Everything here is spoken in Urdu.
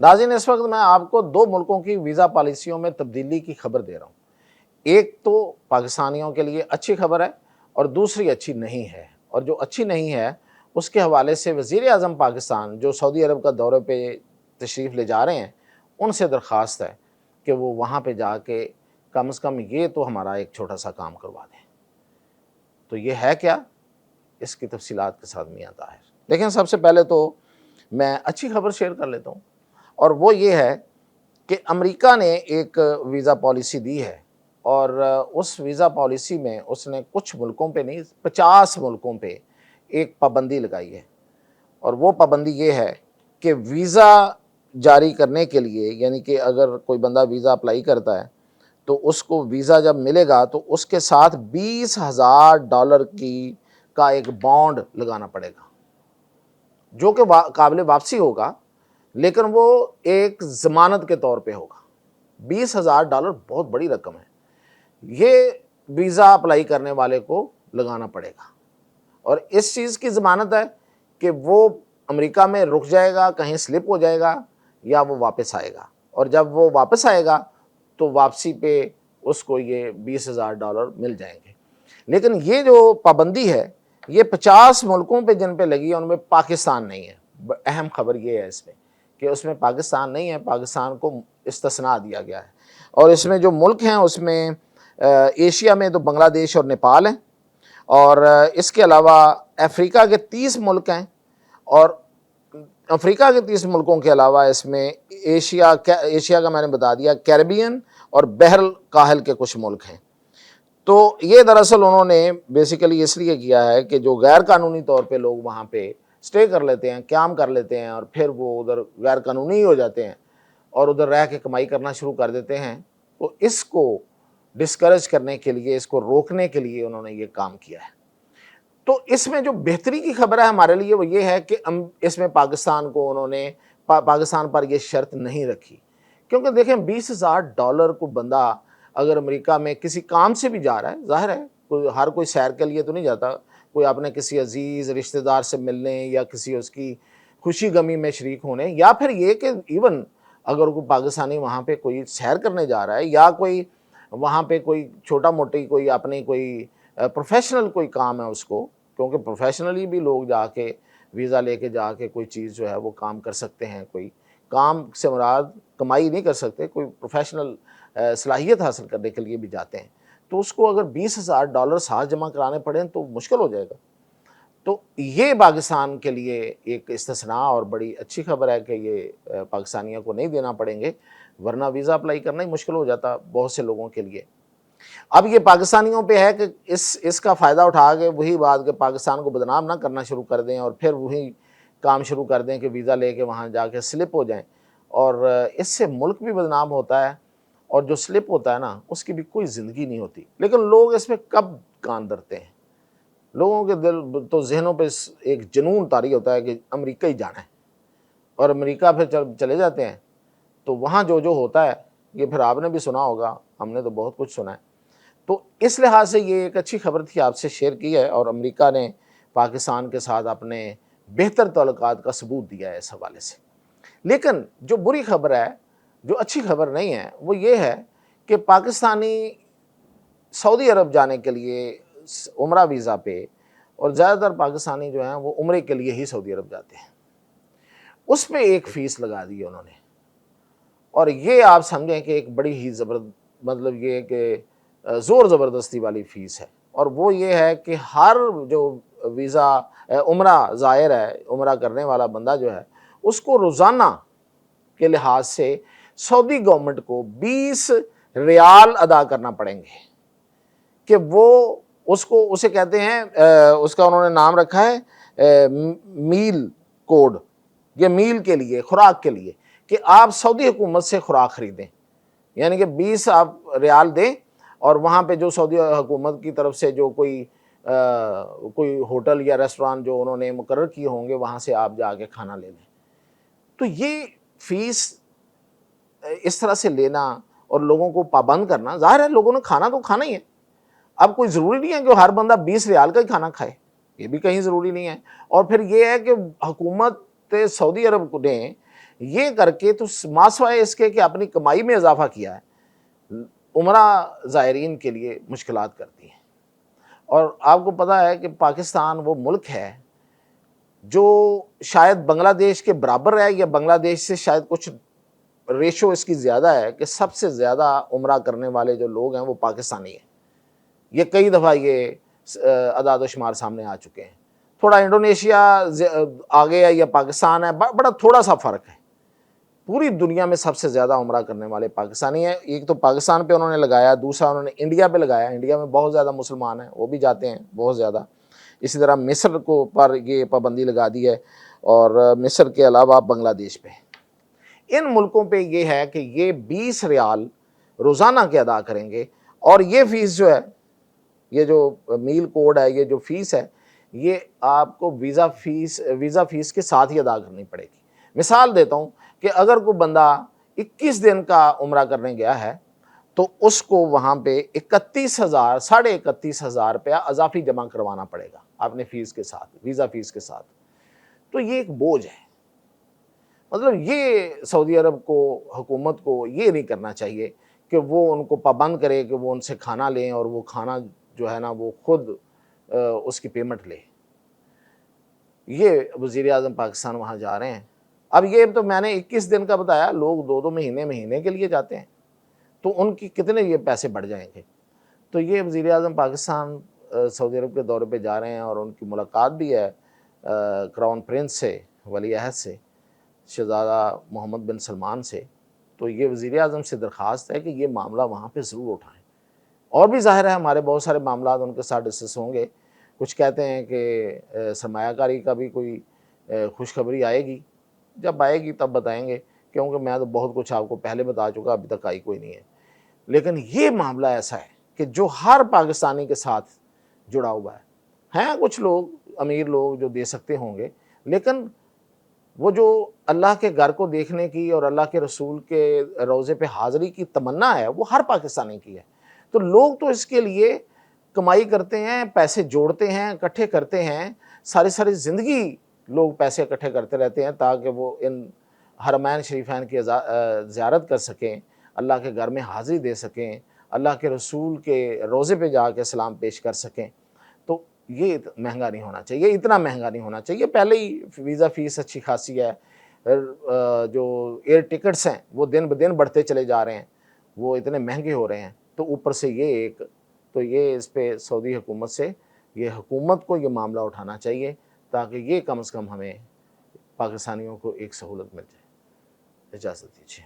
ناظرین اس وقت میں آپ کو دو ملکوں کی ویزا پالیسیوں میں تبدیلی کی خبر دے رہا ہوں۔ ایک تو پاکستانیوں کے لیے اچھی خبر ہے اور دوسری اچھی نہیں ہے، اور جو اچھی نہیں ہے اس کے حوالے سے وزیر اعظم پاکستان جو سعودی عرب کا دورے پہ تشریف لے جا رہے ہیں ان سے درخواست ہے کہ وہ وہاں پہ جا کے کم از کم یہ تو ہمارا ایک چھوٹا سا کام کروا دیں۔ تو یہ ہے کیا، اس کی تفصیلات کے ساتھ میاں طاہر۔ لیکن سب سے پہلے تو میں اچھی خبر شیئر کر لیتا ہوں، اور وہ یہ ہے کہ امریکہ نے ایک ویزا پالیسی دی ہے، اور اس ویزا پالیسی میں اس نے کچھ ملکوں پہ نہیں 50 ملکوں پہ ایک پابندی لگائی ہے، اور وہ پابندی یہ ہے کہ ویزا جاری کرنے کے لیے، یعنی کہ اگر کوئی بندہ ویزا اپلائی کرتا ہے تو اس کو ویزا جب ملے گا تو اس کے ساتھ $20,000 کا ایک بانڈ لگانا پڑے گا، جو کہ قابل واپسی ہوگا، لیکن وہ ایک ضمانت کے طور پہ ہوگا۔ $20,000 بہت بڑی رقم ہے، یہ ویزا اپلائی کرنے والے کو لگانا پڑے گا، اور اس چیز کی ضمانت ہے کہ وہ امریکہ میں رک جائے گا، کہیں سلپ ہو جائے گا یا وہ واپس آئے گا، اور جب وہ واپس آئے گا تو واپسی پہ اس کو یہ $20,000 مل جائیں گے۔ لیکن یہ جو پابندی ہے یہ 50 ملکوں پہ جن پہ لگی ہے ان میں پاکستان نہیں ہے۔ اہم خبر یہ ہے اس میں کہ اس میں پاکستان نہیں ہے، پاکستان کو استثناء دیا گیا ہے، اور اس میں جو ملک ہیں اس میں ایشیا میں تو بنگلہ دیش اور نیپال ہیں، اور اس کے علاوہ افریقہ کے 30 ملک ہیں، اور افریقہ کے 30 ملکوں کے علاوہ اس میں ایشیا کا میں نے بتا دیا، کیریبین اور بحر الکاہل کے کچھ ملک ہیں۔ تو یہ دراصل انہوں نے بیسیکلی اس لیے کیا ہے کہ جو غیر قانونی طور پہ لوگ وہاں پہ سٹے کر لیتے ہیں، قیام کر لیتے ہیں، اور پھر وہ ادھر غیر قانونی ہو جاتے ہیں اور ادھر رہ کے کمائی کرنا شروع کر دیتے ہیں، تو اس کو ڈسکریج کرنے کے لیے، اس کو روکنے کے لیے انہوں نے یہ کام کیا ہے۔ تو اس میں جو بہتری کی خبر ہے ہمارے لیے وہ یہ ہے کہ اس میں پاکستان کو انہوں نے پاکستان پر یہ شرط نہیں رکھی، کیونکہ دیکھیں $20,000 کو بندہ اگر امریکہ میں کسی کام سے بھی جا رہا ہے، ظاہر ہے ہر کوئی سیر کے لیے تو نہیں جاتا، کوئی اپنے کسی عزیز رشتہ دار سے ملنے یا کسی اس کی خوشی غمی میں شریک ہونے، یا پھر یہ کہ ایون اگر کوئی پاکستانی وہاں پہ کوئی سیر کرنے جا رہا ہے یا کوئی وہاں پہ کوئی چھوٹا موٹی کوئی اپنی کوئی پروفیشنل کوئی کام ہے اس کو، کیونکہ پروفیشنلی بھی لوگ جا کے ویزا لے کے جا کے کوئی چیز جو ہے وہ کام کر سکتے ہیں، کوئی کام سے مراد کمائی نہیں کر سکتے، کوئی پروفیشنل صلاحیت حاصل کرنے کے لیے بھی جاتے ہیں، تو اس کو اگر $20,000 ساتھ جمع کرانے پڑیں تو مشکل ہو جائے گا۔ تو یہ پاکستان کے لیے ایک استثناء اور بڑی اچھی خبر ہے کہ یہ پاکستانیوں کو نہیں دینا پڑیں گے، ورنہ ویزا اپلائی کرنا ہی مشکل ہو جاتا بہت سے لوگوں کے لیے۔ اب یہ پاکستانیوں پہ ہے کہ اس کا فائدہ اٹھا کے وہی بات کہ پاکستان کو بدنام نہ کرنا شروع کر دیں، اور پھر وہی کام شروع کر دیں کہ ویزا لے کے وہاں جا کے سلپ ہو جائیں، اور اس سے ملک بھی بدنام ہوتا ہے، اور جو سلپ ہوتا ہے نا اس کی بھی کوئی زندگی نہیں ہوتی۔ لیکن لوگ اس میں کب کان دھرتے ہیں، لوگوں کے دل تو ذہنوں پہ ایک جنون طاری ہوتا ہے کہ امریکہ ہی جانا ہے، اور امریکہ پھر چلے جاتے ہیں تو وہاں جو ہوتا ہے یہ پھر آپ نے بھی سنا ہوگا، ہم نے تو بہت کچھ سنا ہے۔ تو اس لحاظ سے یہ ایک اچھی خبر تھی، آپ سے شیئر کی ہے، اور امریکہ نے پاکستان کے ساتھ اپنے بہتر تعلقات کا ثبوت دیا ہے اس حوالے سے۔ لیکن جو بری خبر ہے، جو اچھی خبر نہیں ہے، وہ یہ ہے کہ پاکستانی سعودی عرب جانے کے لیے عمرہ ویزا پہ، اور زیادہ تر پاکستانی جو ہیں وہ عمرے کے لیے ہی سعودی عرب جاتے ہیں، اس پہ ایک فیس لگا دی ہے انہوں نے، اور یہ آپ سمجھیں کہ ایک بڑی ہی مطلب یہ کہ زور زبردستی والی فیس ہے، اور وہ یہ ہے کہ ہر جو ویزا عمرہ زائر ہے، عمرہ کرنے والا بندہ جو ہے، اس کو روزانہ کے لحاظ سے سعودی گورنمنٹ کو 20 ریال ادا کرنا پڑیں گے، کہ وہ اسے کہتے ہیں، اس کا انہوں نے نام رکھا ہے میل کوڈ، یہ میل کے لیے، خوراک کے لیے، کہ آپ سعودی حکومت سے خوراک خریدیں، یعنی کہ 20 آپ ریال دیں، اور وہاں پہ جو سعودی حکومت کی طرف سے جو کوئی ہوٹل یا ریسٹوران جو انہوں نے مقرر کیے ہوں گے وہاں سے آپ جا کے کھانا لے لیں۔ تو یہ فیس اس طرح سے لینا اور لوگوں کو پابند کرنا، ظاہر ہے لوگوں نے کھانا تو کھانا ہی ہے، اب کوئی ضروری نہیں ہے کہ ہر بندہ 20 ریال کا ہی کھانا کھائے، یہ بھی کہیں ضروری نہیں ہے۔ اور پھر یہ ہے کہ حکومت سعودی عرب نے یہ کر کے تو ماسوائے اس کے کہ اپنی کمائی میں اضافہ کیا ہے، عمرہ زائرین کے لیے مشکلات کرتی ہیں۔ اور آپ کو پتہ ہے کہ پاکستان وہ ملک ہے جو شاید بنگلہ دیش کے برابر ہے، یا بنگلہ دیش سے شاید کچھ ریشو اس کی زیادہ ہے، کہ سب سے زیادہ عمرہ کرنے والے جو لوگ ہیں وہ پاکستانی ہیں۔ یہ کئی دفعہ یہ اعداد و شمار سامنے آ چکے ہیں۔ تھوڑا انڈونیشیا آگے ہے یا پاکستان ہے، بڑا تھوڑا سا فرق ہے۔ پوری دنیا میں سب سے زیادہ عمرہ کرنے والے پاکستانی ہیں۔ ایک تو پاکستان پہ انہوں نے لگایا، دوسرا انہوں نے انڈیا پہ لگایا۔ انڈیا میں بہت زیادہ مسلمان ہیں، وہ بھی جاتے ہیں بہت زیادہ۔ اسی طرح مصر کو پر یہ پابندی لگا دی ہے، اور مصر کے علاوہ بنگلہ دیش پہ۔ ان ملکوں پہ یہ ہے کہ یہ 20 ریال روزانہ کے ادا کریں گے، اور یہ فیس جو ہے، یہ جو میل کوڈ ہے، یہ جو فیس ہے، یہ آپ کو ویزا فیس کے ساتھ ہی ادا کرنی پڑے گی۔ مثال دیتا ہوں کہ اگر کوئی بندہ 21 دن کا عمرہ کرنے گیا ہے تو اس کو وہاں پہ 31,000 31,500 روپیہ اضافی جمع کروانا پڑے گا اپنے فیس کے ساتھ، ویزا فیس کے ساتھ۔ تو یہ ایک بوجھ ہے۔ مطلب یہ سعودی عرب کو، حکومت کو یہ نہیں کرنا چاہیے کہ وہ ان کو پابند کرے کہ وہ ان سے کھانا لیں، اور وہ کھانا جو ہے نا وہ خود اس کی پیمنٹ لے۔ یہ وزیر اعظم پاکستان وہاں جا رہے ہیں۔ اب یہ تو میں نے 21 دن کا بتایا، لوگ 2 مہینے کے لیے جاتے ہیں، تو ان کی کتنے یہ پیسے بڑھ جائیں گے۔ تو یہ وزیر اعظم پاکستان سعودی عرب کے دورے پہ جا رہے ہیں، اور ان کی ملاقات بھی ہے کراؤن پرنس سے، ولی عہد سے، شہزادہ محمد بن سلمان سے۔ تو یہ وزیر اعظم سے درخواست ہے کہ یہ معاملہ وہاں پہ ضرور اٹھائیں۔ اور بھی ظاہر ہے ہمارے بہت سارے معاملات ان کے ساتھ ڈسکس ہوں گے۔ کچھ کہتے ہیں کہ سرمایہ کاری کا بھی کوئی خوشخبری آئے گی، جب آئے گی تب بتائیں گے، کیونکہ میں تو بہت کچھ آپ کو پہلے بتا چکا، ابھی تک آئی کوئی نہیں ہے۔ لیکن یہ معاملہ ایسا ہے کہ جو ہر پاکستانی کے ساتھ جڑا ہوا ہے۔ ہیں کچھ لوگ، امیر لوگ جو دے سکتے ہوں گے، لیکن وہ جو اللہ کے گھر کو دیکھنے کی اور اللہ کے رسول کے روضے پہ حاضری کی تمنا ہے، وہ ہر پاکستانی کی ہے۔ تو لوگ تو اس کے لیے کمائی کرتے ہیں، پیسے جوڑتے ہیں، اکٹھے کرتے ہیں، ساری زندگی لوگ پیسے اکٹھے کرتے رہتے ہیں تاکہ وہ ان حرمین شریفین کی زیارت کر سکیں، اللہ کے گھر میں حاضری دے سکیں، اللہ کے رسول کے روضے پہ جا کے سلام پیش کر سکیں۔ تو یہ مہنگا نہیں ہونا چاہیے، اتنا مہنگا نہیں ہونا چاہیے۔ پہلے ہی ویزا فیس اچھی خاصی ہے، جو ایئر ٹکٹس ہیں وہ دن بدن بڑھتے چلے جا رہے ہیں، وہ اتنے مہنگے ہو رہے ہیں، تو اوپر سے یہ ایک، تو یہ اس پہ سعودی حکومت سے، یہ حکومت کو یہ معاملہ اٹھانا چاہیے تاکہ یہ کم از کم ہمیں پاکستانیوں کو ایک سہولت مل جائے۔ اجازت دیجیے۔